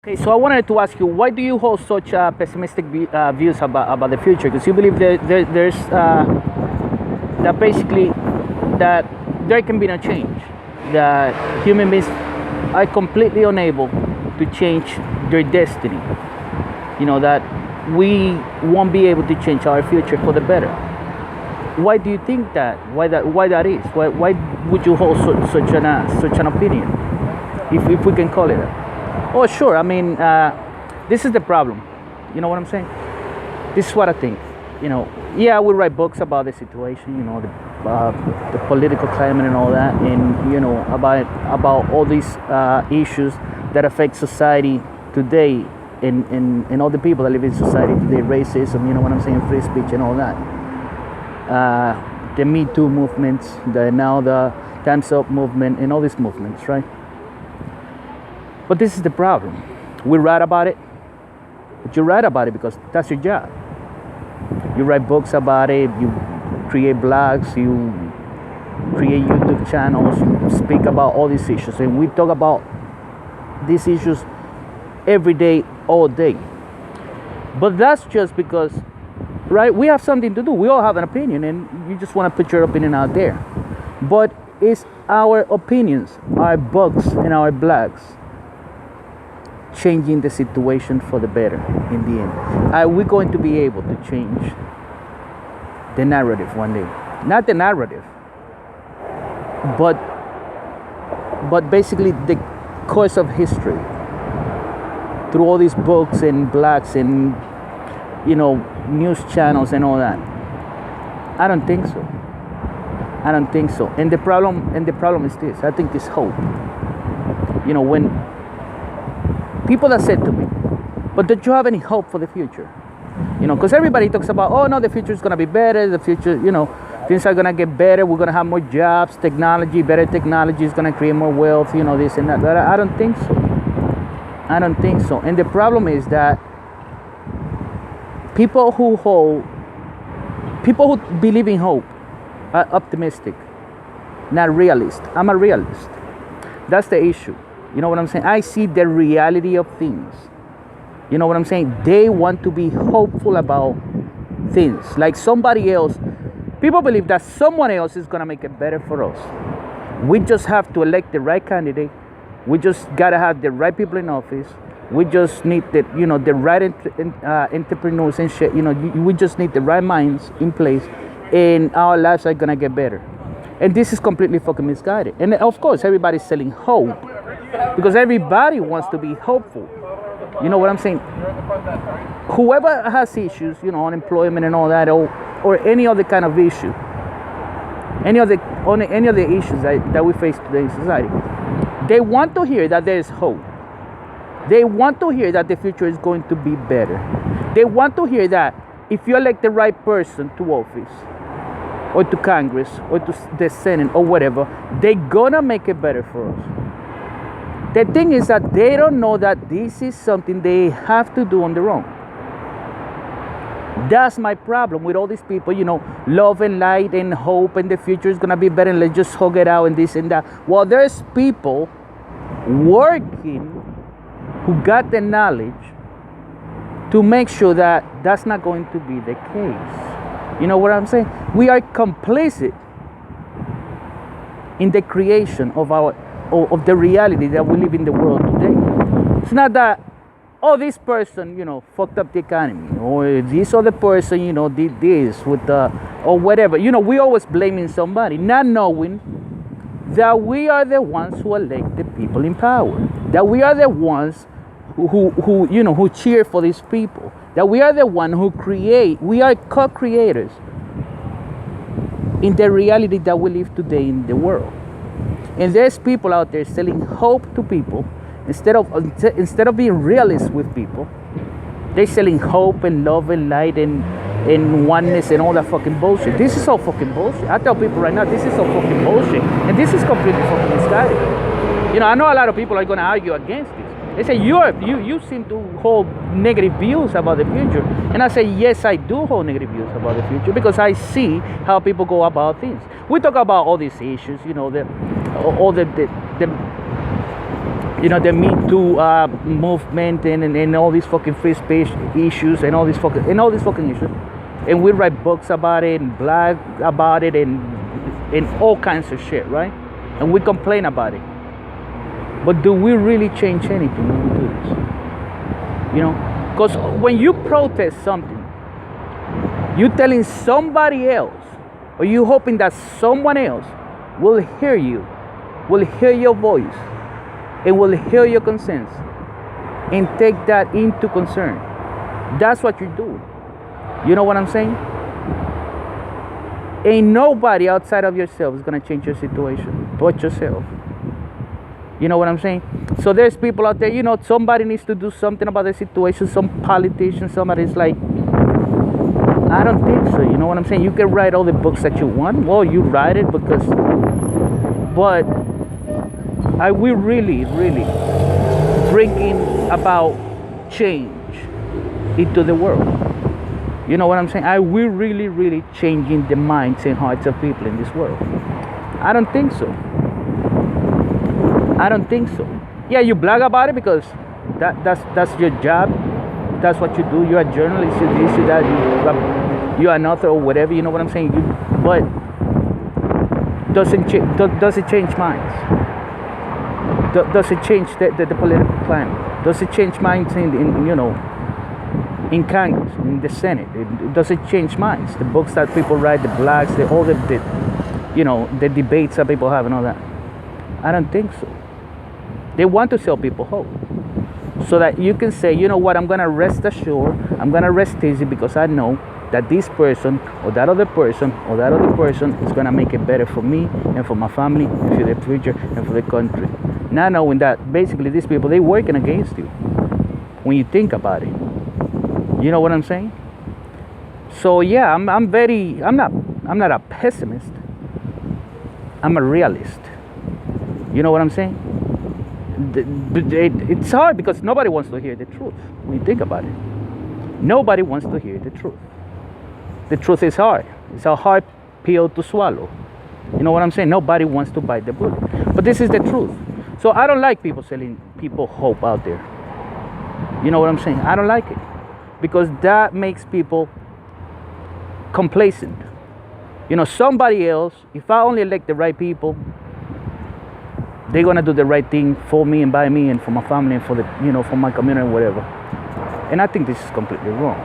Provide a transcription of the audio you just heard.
Okay, so I wanted to ask you, why do you hold such pessimistic views about the future? Because you believe there's that basically that there can be no change, that human beings are completely unable to change their destiny. You know that we won't be able to change our future for the better. Why do you think that? Why that is? Why would you hold such an opinion, if we can call it that? Oh, sure. I mean, this is the problem. You know what I'm saying? This is what I think. You know, yeah, we write books about the situation. You know, the political climate and all that, and you know about all these issues that affect society today, and all the people that live in society today, racism. You know what I'm saying? Free speech and all that. The Me Too movements, the Time's Up movement, and all these movements, right? But this is the problem. We write about it, but you write about it because that's your job. You write books about it, you create blogs, you create YouTube channels, you speak about all these issues. And we talk about these issues every day, all day. But that's just because, right, we have something to do. We all have an opinion, and you just want to put your opinion out there. But it's our opinions, our books, and our blogs changing the situation for the better in the end? Are we going to be able to change the narrative one day? Not the narrative, but basically the course of history through all these books and blogs and, you know, news channels and all that. I don't think so. I don't think so. And the problem is this. I think it's hope. You know, when people that said to me, but don't you have any hope for the future? You know, because everybody talks about, oh no, the future is going to be better. The future, you know, things are going to get better. We're going to have more jobs, better technology is going to create more wealth, you know, this and that. But I don't think so. I don't think so. And the problem is that people who believe in hope are optimistic, not realist. I'm a realist. That's the issue. You know what I'm saying? I see the reality of things. You know what I'm saying? They want to be hopeful about things. Like somebody else, people believe that someone else is going to make it better for us. We just have to elect the right candidate. We just got to have the right people in office. We just need the right entrepreneurs and shit. You know, we just need the right minds in place, and our lives are going to get better. And this is completely fucking misguided. And of course, everybody's selling hope, because everybody wants to be hopeful. You know what I'm saying? Whoever has issues, you know, unemployment and all that, or any other kind of issue, any of the issues that we face today in society, they want to hear that there is hope. They want to hear that the future is going to be better. They want to hear that if you elect the right person to office, or to Congress, or to the Senate, or whatever, they're gonna make it better for us. The thing is that they don't know that this is something they have to do on their own. That's my problem with all these people, you know, love and light and hope and the future is gonna be better and let's just hug it out and this and that. Well, there's people working who got the knowledge to make sure that that's not going to be the case. You know what I'm saying? We are complicit in the creation of the reality that we live in the world today. It's not that, oh, this person, you know, fucked up the economy, or this other person, you know, did this or whatever. You know, we always blaming somebody, not knowing that we are the ones who elect the people in power, that we are the ones who cheer for these people, that we are the one who create. We are co-creators in the reality that we live today in the world. And there's people out there selling hope to people instead of being realist with people. They're selling hope and love and light and oneness and all that fucking bullshit. This is all fucking bullshit. I tell people right now, this is all fucking bullshit, and this is completely fucking misguided. You know, I know a lot of people are going to argue against this. They say, you seem to hold negative views about the future. And I say, yes, I do hold negative views about the future, because I see how people go about things. We talk about all these issues, you know, all the You know, the Me Too movement and all these fucking free speech issues and all these fucking issues, and we write books about it and blog about it and all kinds of shit, right? And we complain about it. But do we really change anything when we do this? You know, because when you protest something, you telling somebody else, or you hoping that someone else will hear you, will hear your voice, and will hear your concerns, and take that into concern. That's what you're doing. You know what I'm saying? Ain't nobody outside of yourself is gonna change your situation but yourself. You know what I'm saying? So there's people out there, you know, somebody needs to do something about the situation, some politician, somebody's like, I don't think so. You know what I'm saying? You can write all the books that you want. Well, you write it because, but are we really bringing about change into the world? You know what I'm saying? Are we really changing the minds and hearts of people in this world? I don't think so. I don't think so. Yeah, you blog about it because that's your job. That's what you do. You're a journalist. You this, you that. You're an author or whatever. You know what I'm saying? But does it change minds? Does it change the political climate? Does it change minds in you know, in Congress, in the Senate? Does it change minds? The books that people write, the blogs, all the you know, the debates that people have and all that. I don't think so. They want to sell people hope, so that you can say, you know what, I'm gonna rest assured, I'm gonna rest easy because I know that this person or that other person or that other person is gonna make it better for me and for my family and for the future and for the country. Not knowing that basically these people, they working against you when you think about it. You know what I'm saying? So yeah, I'm not a pessimist. I'm a realist. You know what I'm saying? It's hard because nobody wants to hear the truth when you think about it. Nobody wants to hear the truth. The truth is hard. It's a hard pill to swallow. You know what I'm saying? Nobody wants to bite the bullet. But this is the truth. So I don't like people selling people hope out there. You know what I'm saying? I don't like it. Because that makes people complacent. You know, somebody else, if I only elect the right people, they're gonna do the right thing for me and by me and for my family and for the, you know, for my community and whatever. And I think this is completely wrong.